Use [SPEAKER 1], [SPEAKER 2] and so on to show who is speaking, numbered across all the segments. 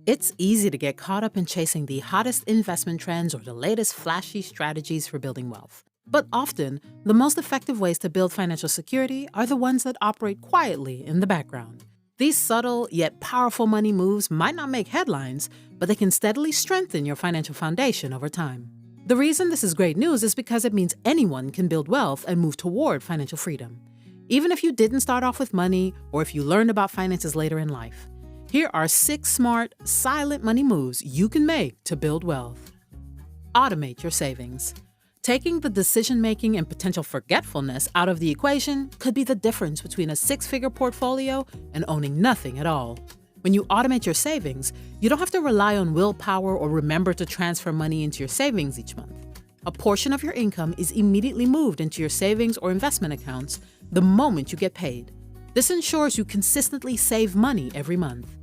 [SPEAKER 1] It's easy to get caught up in chasing the hottest investment trends or the latest flashy strategies for building wealth. But often, the most effective ways to build financial security are the ones that operate quietly in the background. These subtle yet powerful money moves might not make headlines, but they can steadily strengthen your financial foundation over time. The reason this is great news is because it means anyone can build wealth and move toward financial freedom. Even if you didn't start off with money or if you learned about finances later in life. Here are 6 smart, silent money moves you can make to build wealth. Automate your savings. Taking the decision-making and potential forgetfulness out of the equation could be the difference between a 6-figure portfolio and owning nothing at all. When you automate your savings, you don't have to rely on willpower or remember to transfer money into your savings each month. A portion of your income is immediately moved into your savings or investment accounts the moment you get paid. This ensures you consistently save money every month.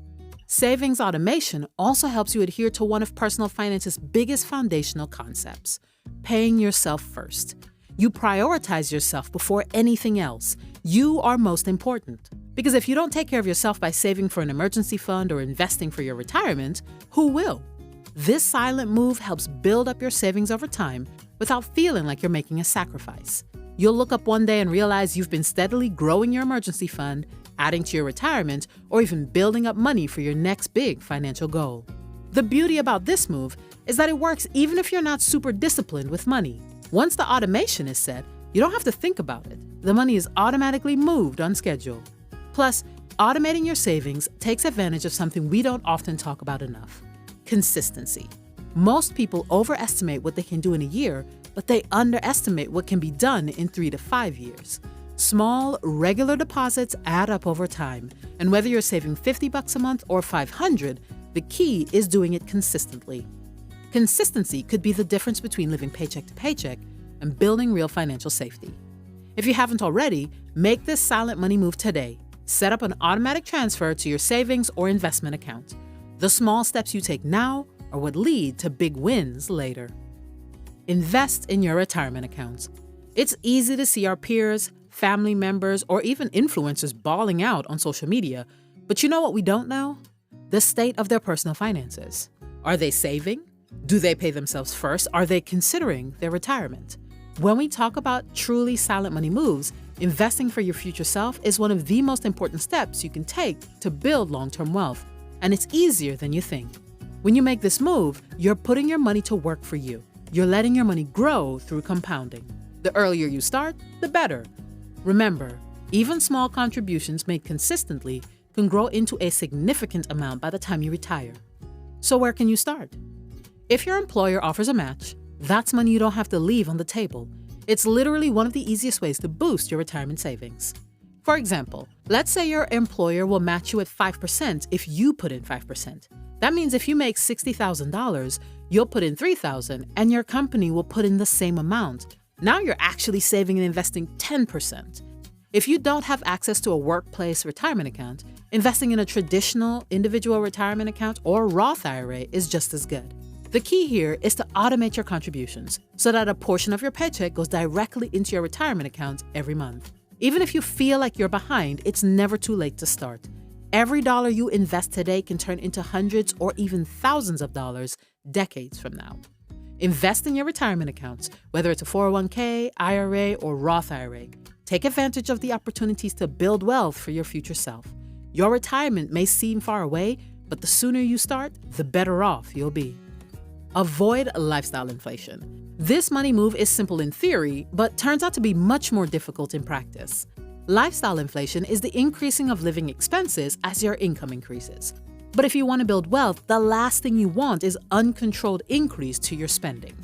[SPEAKER 1] Savings automation also helps you adhere to one of personal finance's biggest foundational concepts, paying yourself first. You prioritize yourself before anything else. You are most important. Because if you don't take care of yourself by saving for an emergency fund or investing for your retirement, who will? This silent move helps build up your savings over time without feeling like you're making a sacrifice. You'll look up one day and realize you've been steadily growing your emergency fund, adding to your retirement, or even building up money for your next big financial goal. The beauty about this move is that it works even if you're not super disciplined with money. Once the automation is set, you don't have to think about it. The money is automatically moved on schedule. Plus, automating your savings takes advantage of something we don't often talk about enough: consistency. Most people overestimate what they can do in a year, but they underestimate what can be done in 3 to 5 years. Small, regular deposits add up over time, and whether you're saving $50 a month or $500, the key is doing it consistently. Consistency could be the difference between living paycheck to paycheck and building real financial safety. If you haven't already, make this silent money move today. Set up an automatic transfer to your savings or investment account. The small steps you take now are what lead to big wins later. Invest in your retirement accounts. It's easy to see our peers, family members, or even influencers bawling out on social media, but you know what we don't know? The state of their personal finances. Are they saving? Do they pay themselves first? Are they considering their retirement? When we talk about truly silent money moves, investing for your future self is one of the most important steps you can take to build long-term wealth, and it's easier than you think. When you make this move, you're putting your money to work for you. You're letting your money grow through compounding. The earlier you start, the better. Remember, even small contributions made consistently can grow into a significant amount by the time you retire. So where can you start? If your employer offers a match, that's money you don't have to leave on the table. It's literally one of the easiest ways to boost your retirement savings. For example, let's say your employer will match you at 5% if you put in 5%. That means if you make $60,000, you'll put in $3,000 and your company will put in the same amount. Now you're actually saving and investing 10%. If you don't have access to a workplace retirement account, investing in a traditional individual retirement account or Roth IRA is just as good. The key here is to automate your contributions so that a portion of your paycheck goes directly into your retirement account every month. Even if you feel like you're behind, it's never too late to start. Every dollar you invest today can turn into hundreds or even thousands of dollars decades from now. Invest in your retirement accounts, whether it's a 401k, IRA, or Roth IRA. Take advantage of the opportunities to build wealth for your future self. Your retirement may seem far away, but the sooner you start, the better off you'll be. Avoid lifestyle inflation. This money move is simple in theory, but turns out to be much more difficult in practice. Lifestyle inflation is the increasing of living expenses as your income increases. But if you want to build wealth, the last thing you want is uncontrolled increase to your spending.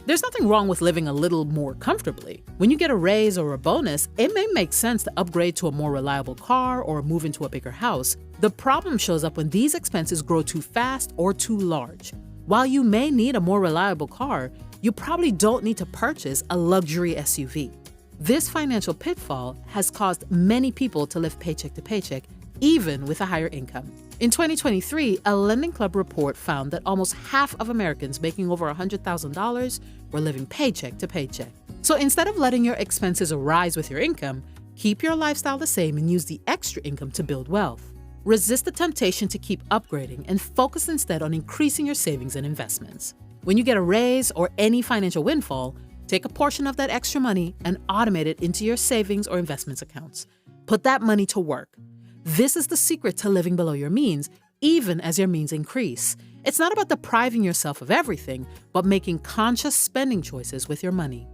[SPEAKER 1] There's nothing wrong with living a little more comfortably. When you get a raise or a bonus, it may make sense to upgrade to a more reliable car or move into a bigger house. The problem shows up when these expenses grow too fast or too large. While you may need a more reliable car, you probably don't need to purchase a luxury SUV. This financial pitfall has caused many people to live paycheck to paycheck, even with a higher income. In 2023, a Lending Club report found that almost half of Americans making over $100,000 were living paycheck to paycheck. So instead of letting your expenses rise with your income, keep your lifestyle the same and use the extra income to build wealth. Resist the temptation to keep upgrading and focus instead on increasing your savings and investments. When you get a raise or any financial windfall, take a portion of that extra money and automate it into your savings or investments accounts. Put that money to work. This is the secret to living below your means, even as your means increase. It's not about depriving yourself of everything, but making conscious spending choices with your money.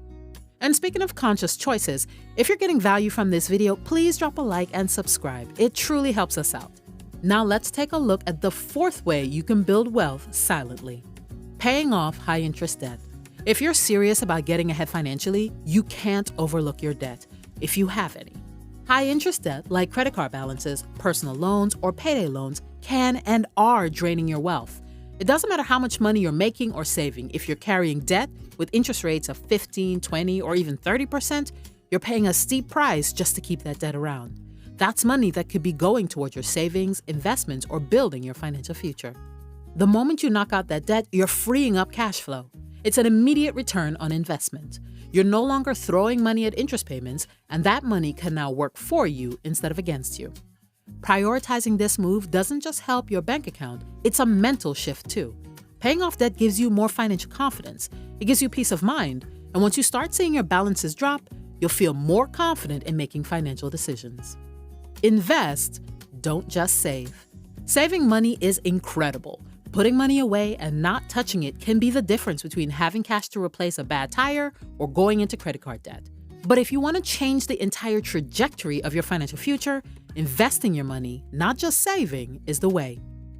[SPEAKER 1] And speaking of conscious choices, if you're getting value from this video, please drop a like and subscribe. It truly helps us out. Now let's take a look at the fourth way you can build wealth silently. Paying off high-interest debt. If you're serious about getting ahead financially, you can't overlook your debt, if you have any. High-interest debt, like credit card balances, personal loans, or payday loans, can and are draining your wealth. It doesn't matter how much money you're making or saving. If you're carrying debt with interest rates of 15, 20, or even 30%, you're paying a steep price just to keep that debt around. That's money that could be going towards your savings, investments, or building your financial future. The moment you knock out that debt, you're freeing up cash flow. It's an immediate return on investment. You're no longer throwing money at interest payments, and that money can now work for you instead of against you. Prioritizing this move doesn't just help your bank account, it's a mental shift too. Paying off debt gives you more financial confidence. It gives you peace of mind, and once you start seeing your balances drop, you'll feel more confident in making financial decisions. Invest, don't just save. Saving money is incredible. Putting money away and not touching it can be the difference between having cash to replace a bad tire or going into credit card debt. But if you want to change the entire trajectory of your financial future, investing your money, not just saving, is the way.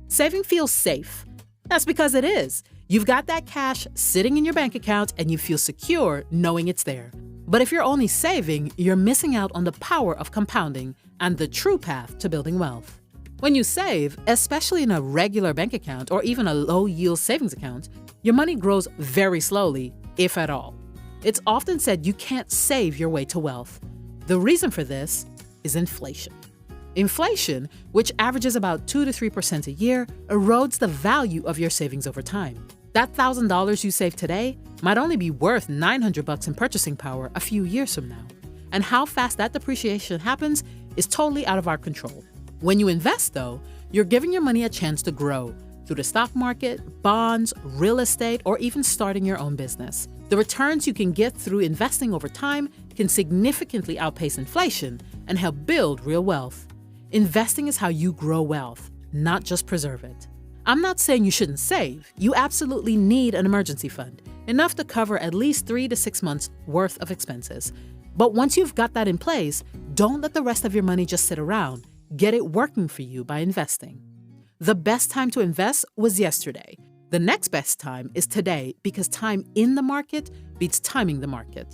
[SPEAKER 1] Saving feels safe. That's because it is. You've got that cash sitting in your bank account and you feel secure knowing it's there. But if you're only saving, you're missing out on the power of compounding and the true path to building wealth. When you save, especially in a regular bank account or even a low-yield savings account, your money grows very slowly, if at all. It's often said you can't save your way to wealth. The reason for this is inflation. Inflation, which averages about 2 to 3% a year, erodes the value of your savings over time. That $1,000 you save today might only be worth $900 in purchasing power a few years from now. And how fast that depreciation happens is totally out of our control. When you invest, though, you're giving your money a chance to grow through the stock market, bonds, real estate, or even starting your own business. The returns you can get through investing over time can significantly outpace inflation and help build real wealth. Investing is how you grow wealth, not just preserve it. I'm not saying you shouldn't save. You absolutely need an emergency fund, enough to cover at least 3 to 6 months worth of expenses. But once you've got that in place, don't let the rest of your money just sit around. Get it working for you by investing. The best time to invest was yesterday. The next best time is today because time in the market beats timing the market.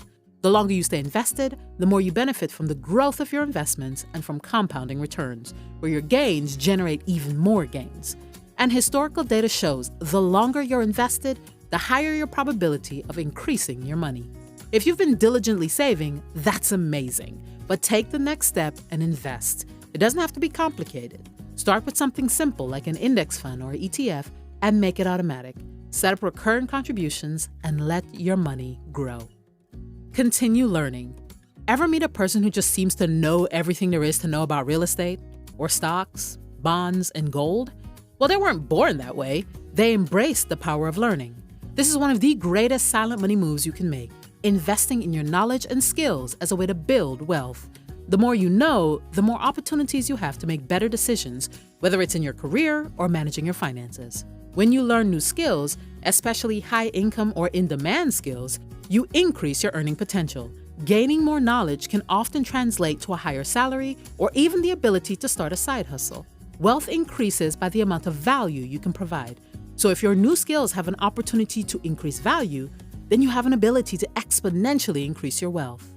[SPEAKER 1] The longer you stay invested, the more you benefit from the growth of your investments and from compounding returns, where your gains generate even more gains. And historical data shows the longer you're invested, the higher your probability of increasing your money. If you've been diligently saving, that's amazing. But take the next step and invest. It doesn't have to be complicated. Start with something simple like an index fund or ETF and make it automatic. Set up recurrent contributions and let your money grow. Continue learning. Ever meet a person who just seems to know everything there is to know about real estate or stocks, bonds, and gold? Well, they weren't born that way. They embraced the power of learning. This is one of the greatest silent money moves you can make, investing in your knowledge and skills as a way to build wealth. The more you know, the more opportunities you have to make better decisions, whether it's in your career or managing your finances. When you learn new skills, especially high-income or in-demand skills, you increase your earning potential. Gaining more knowledge can often translate to a higher salary or even the ability to start a side hustle. Wealth increases by the amount of value you can provide. So if your new skills have an opportunity to increase value, then you have an ability to exponentially increase your wealth.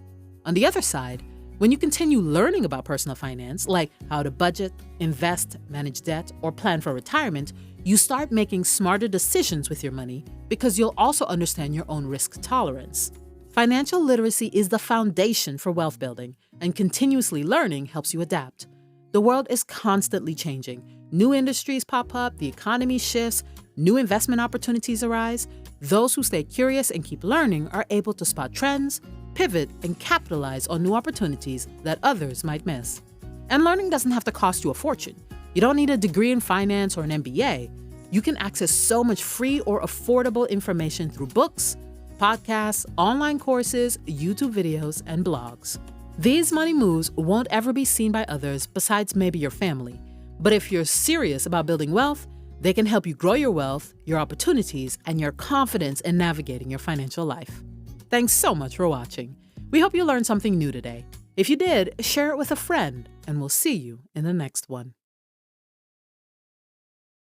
[SPEAKER 1] On the other side, when you continue learning about personal finance, like how to budget, invest, manage debt, or plan for retirement, you start making smarter decisions with your money because you'll also understand your own risk tolerance. Financial literacy is the foundation for wealth building, and continuously learning helps you adapt. The world is constantly changing. New industries pop up, the economy shifts, new investment opportunities arise. Those who stay curious and keep learning are able to spot trends, pivot, and capitalize on new opportunities that others might miss. And learning doesn't have to cost you a fortune. You don't need a degree in finance or an MBA. You can access so much free or affordable information through books, podcasts, online courses, YouTube videos, and blogs. These money moves won't ever be seen by others besides maybe your family. But if you're serious about building wealth, they can help you grow your wealth, your opportunities, and your confidence in navigating your financial life. Thanks so much for watching. We hope you learned something new today. If you did, share it with a friend, and we'll see you in the next one.